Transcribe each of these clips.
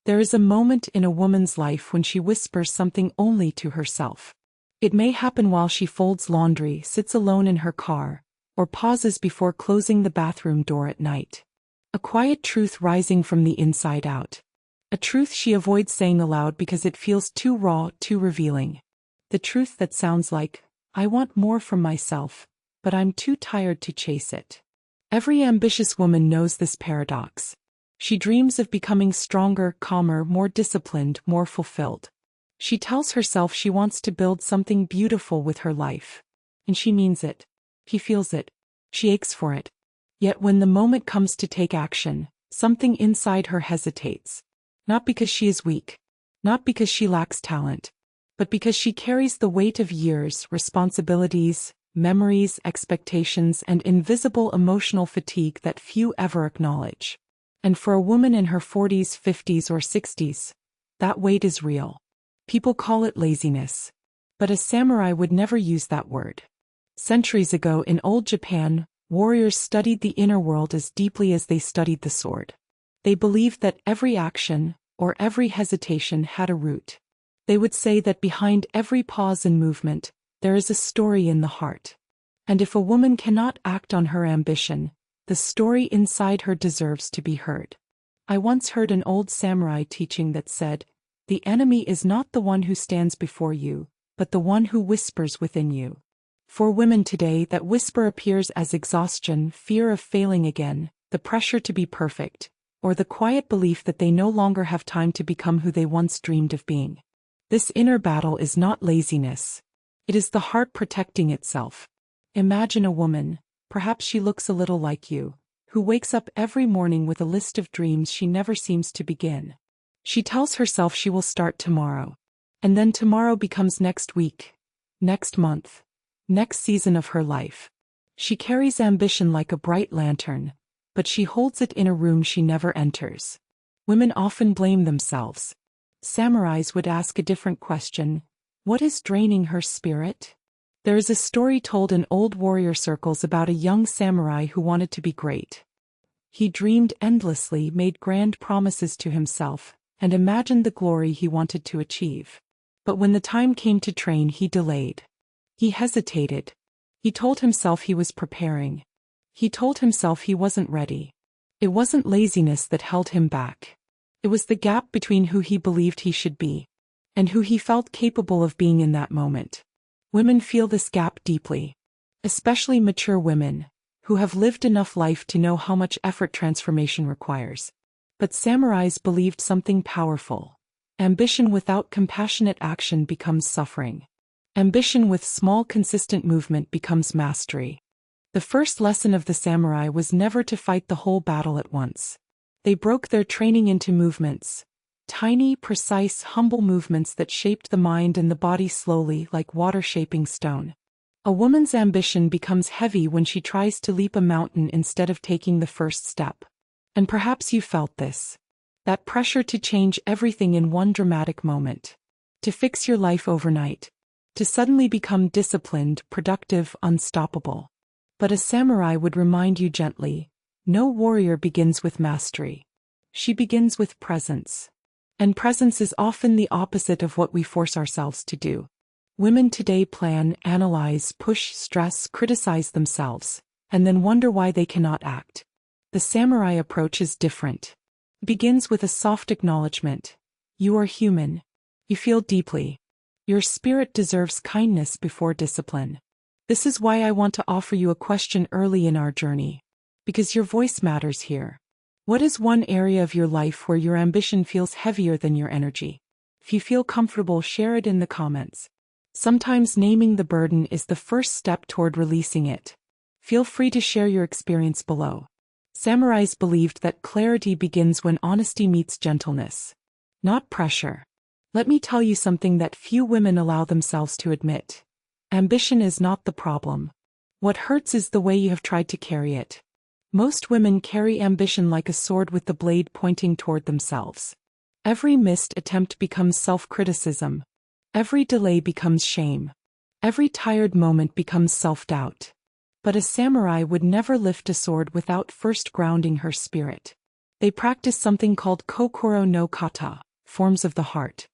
There is a moment in a woman's life when she whispers something only to herself. It may happen while she folds laundry, sits alone in her car, or pauses before closing the bathroom door at night. A quiet truth rising from the inside out. A truth she avoids saying aloud because it feels too raw, too revealing. The truth that sounds like, "I want more from myself, but I'm too tired to chase it." Every ambitious woman knows this paradox. She dreams of becoming stronger, calmer, more disciplined, more fulfilled. She tells herself she wants to build something beautiful with her life. And she means it. She feels it. She aches for it. Yet when the moment comes to take action, something inside her hesitates. Not because she is weak. Not because she lacks talent. But because she carries the weight of years, responsibilities, memories, expectations, and invisible emotional fatigue that few ever acknowledge. And for a woman in her 40s, 50s, or 60s, that weight is real. People call it laziness. But a samurai would never use that word. Centuries ago in old Japan, warriors studied the inner world as deeply as they studied the sword. They believed that every action, or every hesitation, had a root. They would say that behind every pause and movement, there is a story in the heart. And if a woman cannot act on her ambition, the story inside her deserves to be heard. I once heard an old samurai teaching that said, "The enemy is not the one who stands before you, but the one who whispers within you." For women today, that whisper appears as exhaustion, fear of failing again, the pressure to be perfect, or the quiet belief that they no longer have time to become who they once dreamed of being. This inner battle is not laziness. It is the heart protecting itself. Imagine a woman, perhaps she looks a little like you, who wakes up every morning with a list of dreams she never seems to begin. She tells herself she will start tomorrow. And then tomorrow becomes next week, next month, next season of her life. She carries ambition like a bright lantern, but she holds it in a room she never enters. Women often blame themselves. Samurais would ask a different question: what is draining her spirit? There is a story told in old warrior circles about a young samurai who wanted to be great. He dreamed endlessly, made grand promises to himself, and imagined the glory he wanted to achieve. But when the time came to train, he delayed. He hesitated. He told himself he was preparing. He told himself he wasn't ready. It wasn't laziness that held him back. It was the gap between who he believed he should be and who he felt capable of being in that moment. Women feel this gap deeply, especially mature women, who have lived enough life to know how much effort transformation requires. But samurais believed something powerful. Ambition without compassionate action becomes suffering. Ambition with small consistent movement becomes mastery. The first lesson of the samurai was never to fight the whole battle at once. They broke their training into movements. Tiny, precise, humble movements that shaped the mind and the body slowly, like water shaping stone. A woman's ambition becomes heavy when she tries to leap a mountain instead of taking the first step. And perhaps you felt this. That pressure to change everything in one dramatic moment. To fix your life overnight. To suddenly become disciplined, productive, unstoppable. But a samurai would remind you gently, no warrior begins with mastery. She begins with presence. And presence is often the opposite of what we force ourselves to do. Women today plan, analyze, push, stress, criticize themselves, and then wonder why they cannot act. The samurai approach is different. It begins with a soft acknowledgement. You are human. You feel deeply. Your spirit deserves kindness before discipline. This is why I want to offer you a question early in our journey. Because your voice matters here. What is one area of your life where your ambition feels heavier than your energy? If you feel comfortable, share it in the comments. Sometimes naming the burden is the first step toward releasing it. Feel free to share your experience below. Samurais believed that clarity begins when honesty meets gentleness, not pressure. Let me tell you something that few women allow themselves to admit. Ambition is not the problem. What hurts is the way you have tried to carry it. Most women carry ambition like a sword with the blade pointing toward themselves. Every missed attempt becomes self-criticism. Every delay becomes shame. Every tired moment becomes self-doubt. But a samurai would never lift a sword without first grounding her spirit. They practice something called kokoro no kata, forms of the heart.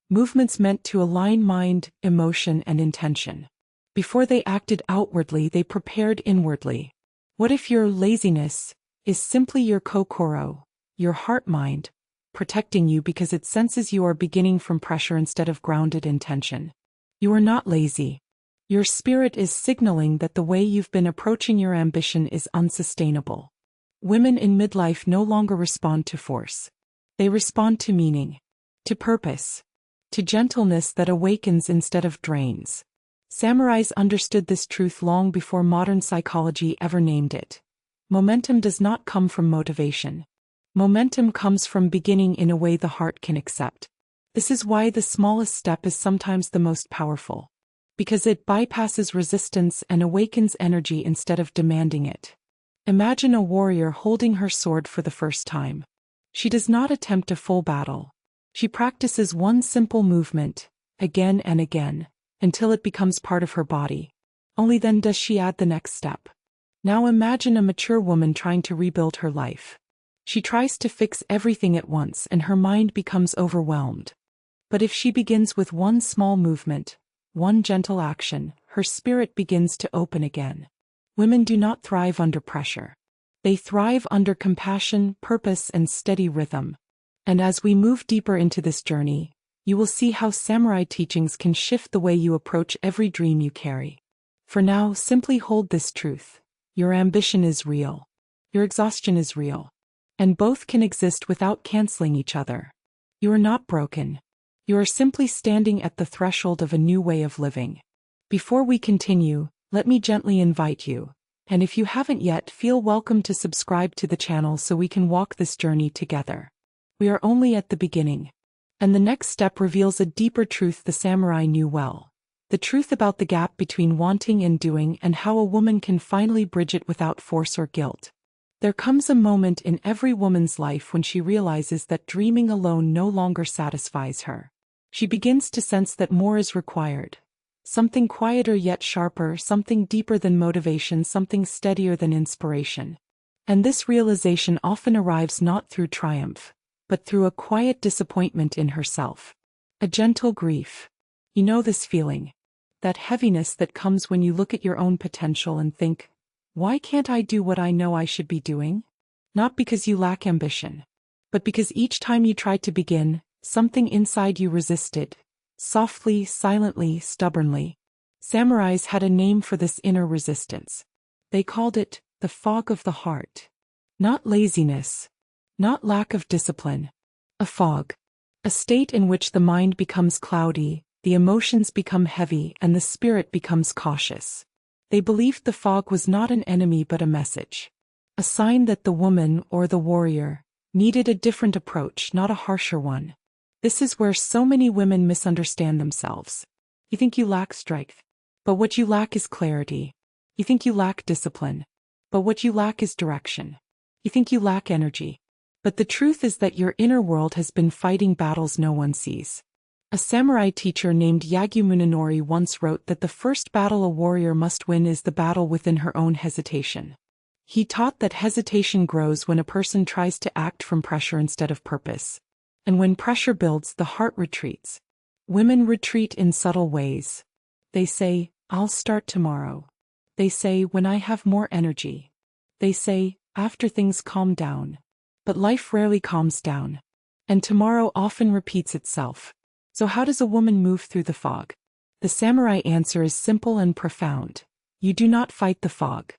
Movements meant to align mind, emotion, and intention. Before they acted outwardly, they prepared inwardly. What if your laziness is simply your kokoro, your heart-mind, protecting you because it senses you are beginning from pressure instead of grounded intention? You are not lazy. Your spirit is signaling that the way you've been approaching your ambition is unsustainable. Women in midlife no longer respond to force. They respond to meaning, to purpose, to gentleness that awakens instead of drains. Samurais understood this truth long before modern psychology ever named it. Momentum does not come from motivation. Momentum comes from beginning in a way the heart can accept. This is why the smallest step is sometimes the most powerful. Because it bypasses resistance and awakens energy instead of demanding it. Imagine a warrior holding her sword for the first time. She does not attempt a full battle. She practices one simple movement, again and again, until it becomes part of her body. Only then does she add the next step. Now imagine a mature woman trying to rebuild her life. She tries to fix everything at once and her mind becomes overwhelmed. But if she begins with one small movement, one gentle action, her spirit begins to open again. Women do not thrive under pressure. They thrive under compassion, purpose, and steady rhythm. And as we move deeper into this journey, you will see how samurai teachings can shift the way you approach every dream you carry. For now, simply hold this truth. Your ambition is real. Your exhaustion is real. And both can exist without canceling each other. You are not broken. You are simply standing at the threshold of a new way of living. Before we continue, let me gently invite you, and if you haven't yet, feel welcome to subscribe to the channel so we can walk this journey together. We are only at the beginning. And the next step reveals a deeper truth the samurai knew well. The truth about the gap between wanting and doing and how a woman can finally bridge it without force or guilt. There comes a moment in every woman's life when she realizes that dreaming alone no longer satisfies her. She begins to sense that more is required. Something quieter yet sharper, something deeper than motivation, something steadier than inspiration. And this realization often arrives not through triumph, but through a quiet disappointment in herself. A gentle grief. You know this feeling. That heaviness that comes when you look at your own potential and think, why can't I do what I know I should be doing? Not because you lack ambition, but because each time you tried to begin, something inside you resisted. Softly, silently, stubbornly. Samurais had a name for this inner resistance. They called it the fog of the heart. Not laziness. Not lack of discipline. A fog. A state in which the mind becomes cloudy, the emotions become heavy, and the spirit becomes cautious. They believed the fog was not an enemy but a message. A sign that the woman, or the warrior, needed a different approach, not a harsher one. This is where so many women misunderstand themselves. You think you lack strength, but what you lack is clarity. You think you lack discipline, but what you lack is direction. You think you lack energy. But the truth is that your inner world has been fighting battles no one sees. A samurai teacher named Yagyu Munenori once wrote that the first battle a warrior must win is the battle within her own hesitation. He taught that hesitation grows when a person tries to act from pressure instead of purpose. And when pressure builds, the heart retreats. Women retreat in subtle ways. They say, I'll start tomorrow. They say, when I have more energy. They say, after things calm down. But life rarely calms down. And tomorrow often repeats itself. So how does a woman move through the fog? The samurai answer is simple and profound. You do not fight the fog.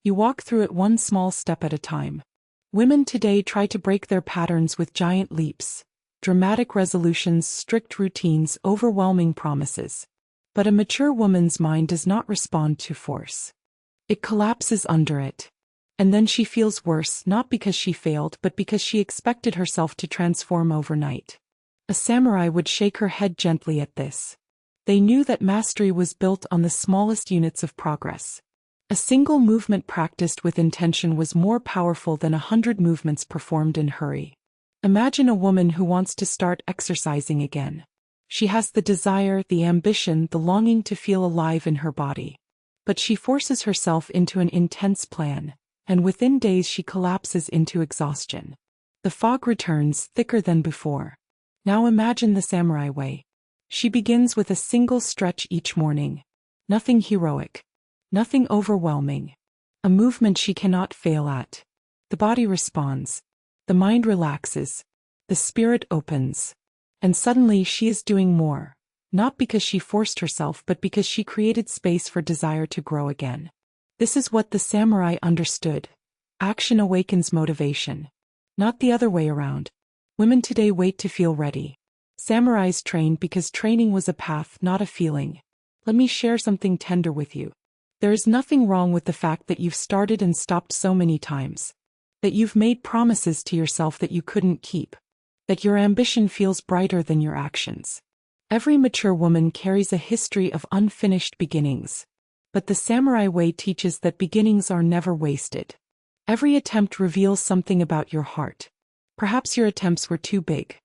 You walk through it one small step at a time. Women today try to break their patterns with giant leaps. Dramatic resolutions, strict routines, overwhelming promises. But a mature woman's mind does not respond to force. It collapses under it. And then she feels worse, not because she failed, but because she expected herself to transform overnight. A samurai would shake her head gently at this. They knew that mastery was built on the smallest units of progress. A single movement practiced with intention was more powerful than 100 movements performed in hurry. Imagine a woman who wants to start exercising again. She has the desire, the ambition, the longing to feel alive in her body. But she forces herself into an intense plan, and within days she collapses into exhaustion. The fog returns, thicker than before. Now imagine the samurai way. She begins with a single stretch each morning. Nothing heroic. Nothing overwhelming. A movement she cannot fail at. The body responds. The mind relaxes. The spirit opens. And suddenly she is doing more. Not because she forced herself, but because she created space for desire to grow again. This is what the samurai understood. Action awakens motivation. Not the other way around. Women today wait to feel ready. Samurais trained because training was a path, not a feeling. Let me share something tender with you. There is nothing wrong with the fact that you've started and stopped so many times. That you've made promises to yourself that you couldn't keep. That your ambition feels brighter than your actions. Every mature woman carries a history of unfinished beginnings. But the samurai way teaches that beginnings are never wasted. Every attempt reveals something about your heart. Perhaps your attempts were too big.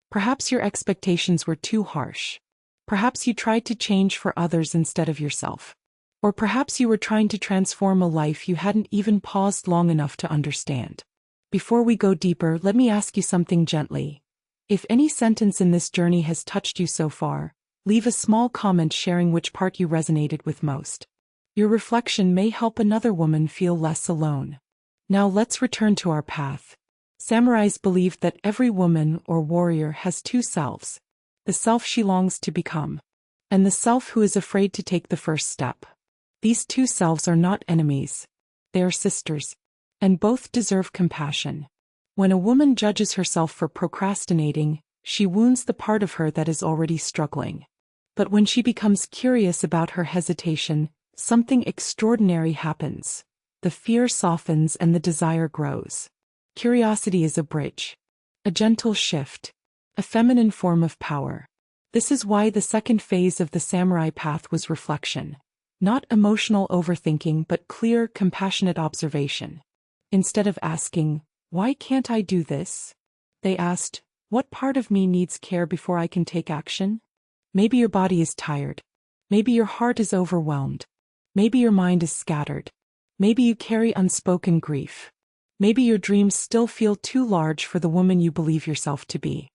Perhaps your expectations were too harsh. Perhaps you tried to change for others instead of yourself. Or perhaps you were trying to transform a life you hadn't even paused long enough to understand. Before we go deeper, let me ask you something gently. If any sentence in this journey has touched you so far, leave a small comment sharing which part you resonated with most. Your reflection may help another woman feel less alone. Now let's return to our path. Samurais believed that every woman or warrior has two selves. The self she longs to become. And the self who is afraid to take the first step. These two selves are not enemies. They are sisters. And both deserve compassion. When a woman judges herself for procrastinating, she wounds the part of her that is already struggling. But when she becomes curious about her hesitation, something extraordinary happens. The fear softens and the desire grows. Curiosity is a bridge. A gentle shift. A feminine form of power. This is why the second phase of the samurai path was reflection. Not emotional overthinking, but clear, compassionate observation. Instead of asking, "Why can't I do this?" they asked, "What part of me needs care before I can take action?" Maybe your body is tired. Maybe your heart is overwhelmed. Maybe your mind is scattered. Maybe you carry unspoken grief. Maybe your dreams still feel too large for the woman you believe yourself to be.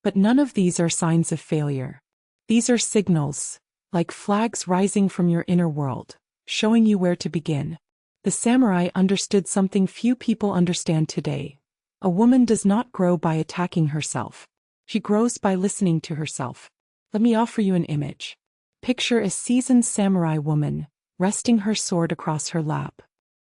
But none of these are signs of failure. These are signals, like flags rising from your inner world, showing you where to begin. The samurai understood something few people understand today. A woman does not grow by attacking herself. She grows by listening to herself. Let me offer you an image. Picture a seasoned samurai woman, resting her sword across her lap.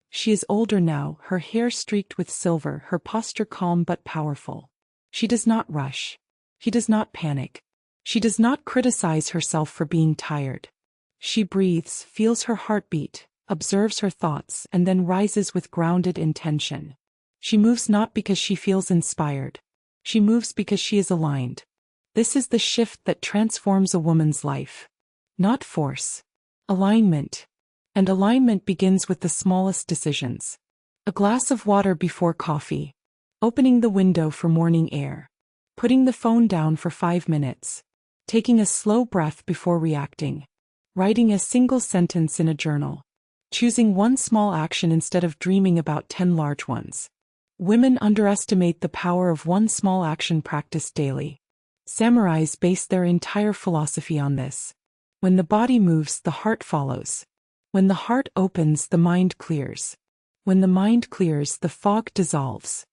She is older now, her hair streaked with silver, her posture calm but powerful. She does not rush. She does not panic. She does not criticize herself for being tired. She breathes, feels her heartbeat, observes her thoughts, and then rises with grounded intention. She moves not because she feels inspired. She moves because she is aligned. This is the shift that transforms a woman's life. Not force. Alignment. And alignment begins with the smallest decisions. A glass of water before coffee. Opening the window for morning air. Putting the phone down for 5 minutes. Taking a slow breath before reacting. Writing a single sentence in a journal. Choosing one small action instead of dreaming about 10 large ones. Women underestimate the power of one small action practiced daily. Samurais based their entire philosophy on this. When the body moves, the heart follows. When the heart opens, the mind clears. When the mind clears, the fog dissolves.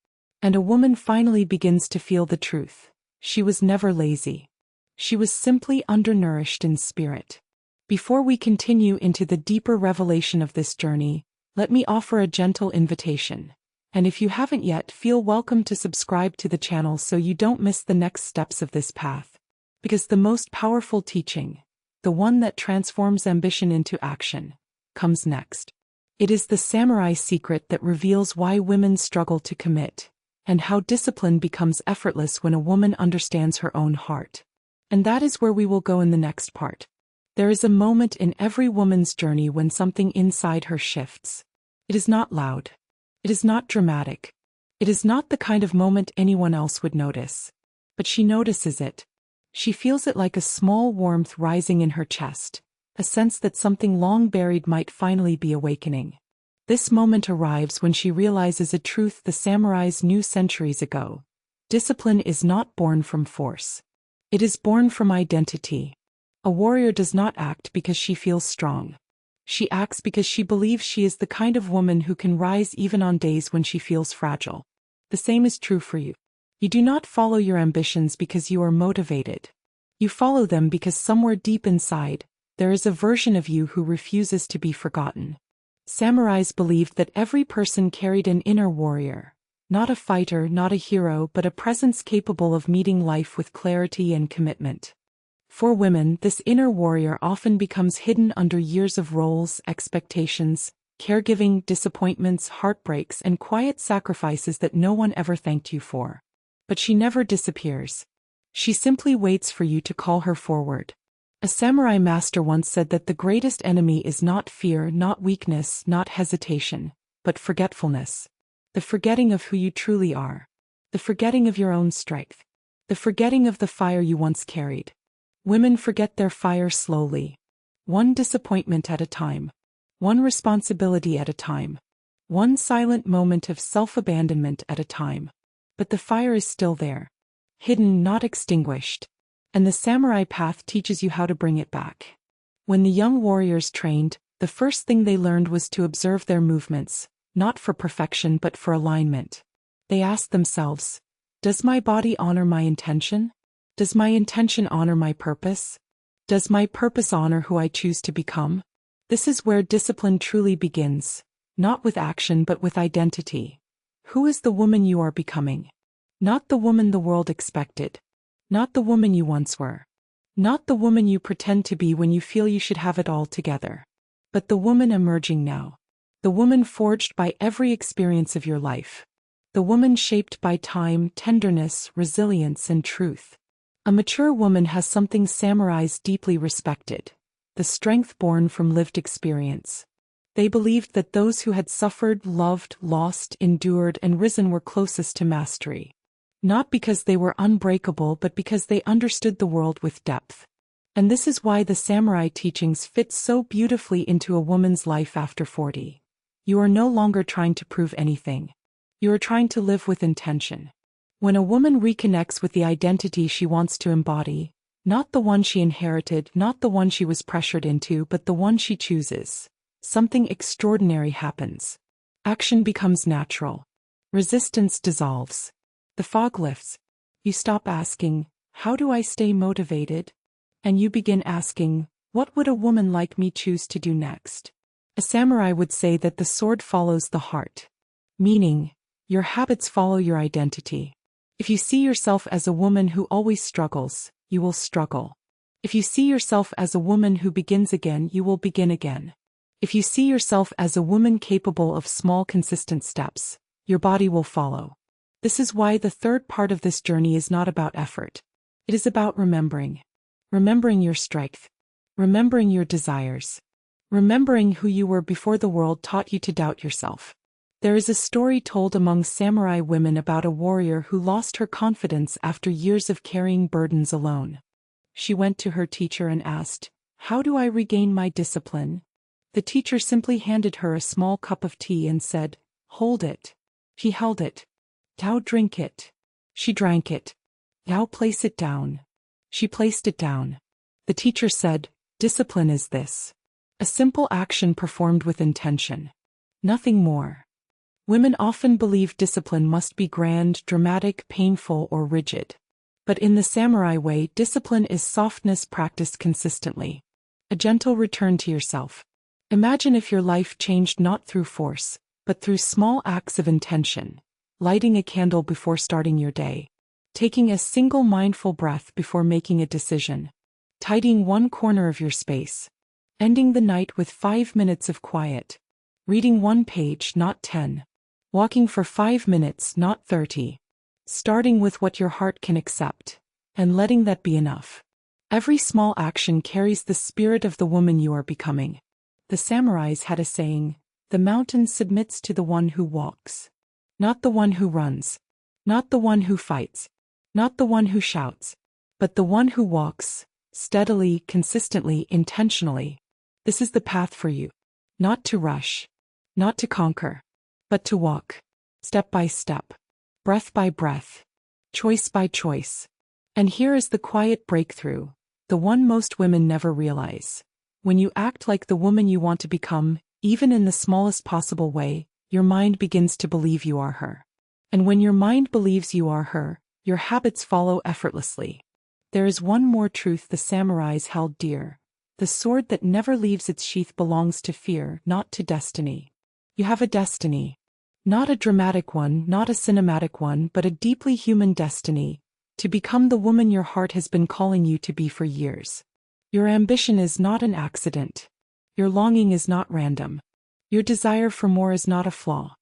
And a woman finally begins to feel the truth. She was never lazy. She was simply undernourished in spirit. Before we continue into the deeper revelation of this journey, let me offer a gentle invitation. And if you haven't yet, feel welcome to subscribe to the channel so you don't miss the next steps of this path. Because the most powerful teaching, the one that transforms ambition into action, comes next. It is the samurai secret that reveals why women struggle to commit, and how discipline becomes effortless when a woman understands her own heart. And that is where we will go in the next part. There is a moment in every woman's journey when something inside her shifts. It is not loud. It is not dramatic. It is not the kind of moment anyone else would notice. But she notices it. She feels it like a small warmth rising in her chest. A sense that something long buried might finally be awakening. This moment arrives when she realizes a truth the samurais knew centuries ago. Discipline is not born from force. It is born from identity. A warrior does not act because she feels strong. She acts because she believes she is the kind of woman who can rise even on days when she feels fragile. The same is true for you. You do not follow your ambitions because you are motivated. You follow them because somewhere deep inside, there is a version of you who refuses to be forgotten. Samurais believed that every person carried an inner warrior, not a fighter, not a hero, but a presence capable of meeting life with clarity and commitment. For women, this inner warrior often becomes hidden under years of roles, expectations, caregiving, disappointments, heartbreaks, and quiet sacrifices that no one ever thanked you for. But she never disappears. She simply waits for you to call her forward. A samurai master once said that the greatest enemy is not fear, not weakness, not hesitation, but forgetfulness. The forgetting of who you truly are. The forgetting of your own strength. The forgetting of the fire you once carried. Women forget their fire slowly. One disappointment at a time. One responsibility at a time. One silent moment of self-abandonment at a time. But the fire is still there. Hidden, not extinguished. And the samurai path teaches you how to bring it back. When the young warriors trained, the first thing they learned was to observe their movements, not for perfection but for alignment. They asked themselves, does my body honor my intention? Does my intention honor my purpose? Does my purpose honor who I choose to become? This is where discipline truly begins, not with action but with identity. Who is the woman you are becoming? Not the woman the world expected. Not the woman you once were. Not the woman you pretend to be when you feel you should have it all together. But the woman emerging now. The woman forged by every experience of your life. The woman shaped by time, tenderness, resilience, and truth. A mature woman has something samurais deeply respected: the strength born from lived experience. They believed that those who had suffered, loved, lost, endured, and risen were closest to mastery. Not because they were unbreakable but because they understood the world with depth. And this is why the samurai teachings fit so beautifully into a woman's life after 40. You are no longer trying to prove anything. You are trying to live with intention. When a woman reconnects with the identity she wants to embody, not the one she inherited, not the one she was pressured into, but the one she chooses, something extraordinary happens. Action becomes natural. Resistance dissolves. The fog lifts. You stop asking, how do I stay motivated? And you begin asking, what would a woman like me choose to do next? A samurai would say that the sword follows the heart. Meaning, your habits follow your identity. If you see yourself as a woman who always struggles, you will struggle. If you see yourself as a woman who begins again, you will begin again. If you see yourself as a woman capable of small, consistent steps, your body will follow. This is why the third part of this journey is not about effort. It is about remembering. Remembering your strength. Remembering your desires. Remembering who you were before the world taught you to doubt yourself. There is a story told among samurai women about a warrior who lost her confidence after years of carrying burdens alone. She went to her teacher and asked, "How do I regain my discipline?" The teacher simply handed her a small cup of tea and said, "Hold it." She held it. "Now drink it." She drank it. "Now place it down." She placed it down. The teacher said, "Discipline is this. A simple action performed with intention. Nothing more." Women often believe discipline must be grand, dramatic, painful, or rigid. But in the samurai way, discipline is softness practiced consistently. A gentle return to yourself. Imagine if your life changed not through force, but through small acts of intention. Lighting a candle before starting your day. Taking a single mindful breath before making a decision. Tidying one corner of your space. Ending the night with 5 minutes of quiet. Reading one page, not 10. Walking for 5 minutes, not 30. Starting with what your heart can accept. And letting that be enough. Every small action carries the spirit of the woman you are becoming. The samurais had a saying, "The mountain submits to the one who walks." Not the one who runs. Not the one who fights. Not the one who shouts. But the one who walks, steadily, consistently, intentionally. This is the path for you. Not to rush. Not to conquer. But to walk. Step by step. Breath by breath. choice by choice. And here is the quiet breakthrough, the one most women never realize. When you act like the woman you want to become, even in the smallest possible way, your mind begins to believe you are her. And when your mind believes you are her, your habits follow effortlessly. There is one more truth the samurais held dear. The sword that never leaves its sheath belongs to fear, not to destiny. You have a destiny. Not a dramatic one, not a cinematic one, but a deeply human destiny, to become the woman your heart has been calling you to be for years. Your ambition is not an accident. Your longing is not random. Your desire for more is not a flaw.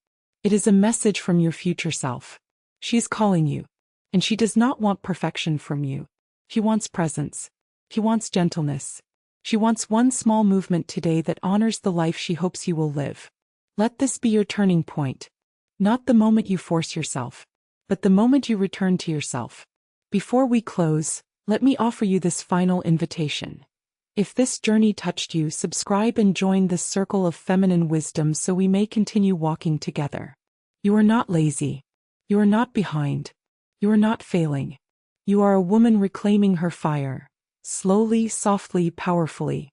It is a message from your future self. She is calling you. And she does not want perfection from you. She wants presence. She wants gentleness. She wants one small movement today that honors the life she hopes you will live. Let this be your turning point. Not the moment you force yourself, but the moment you return to yourself. Before we close, let me offer you this final invitation. If this journey touched you, subscribe and join this circle of feminine wisdom so we may continue walking together. You are not lazy. You are not behind. You are not failing. You are a woman reclaiming her fire, slowly, softly, powerfully.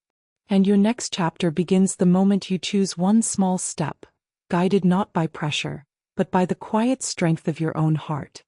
And your next chapter begins the moment you choose one small step, guided not by pressure, but by the quiet strength of your own heart.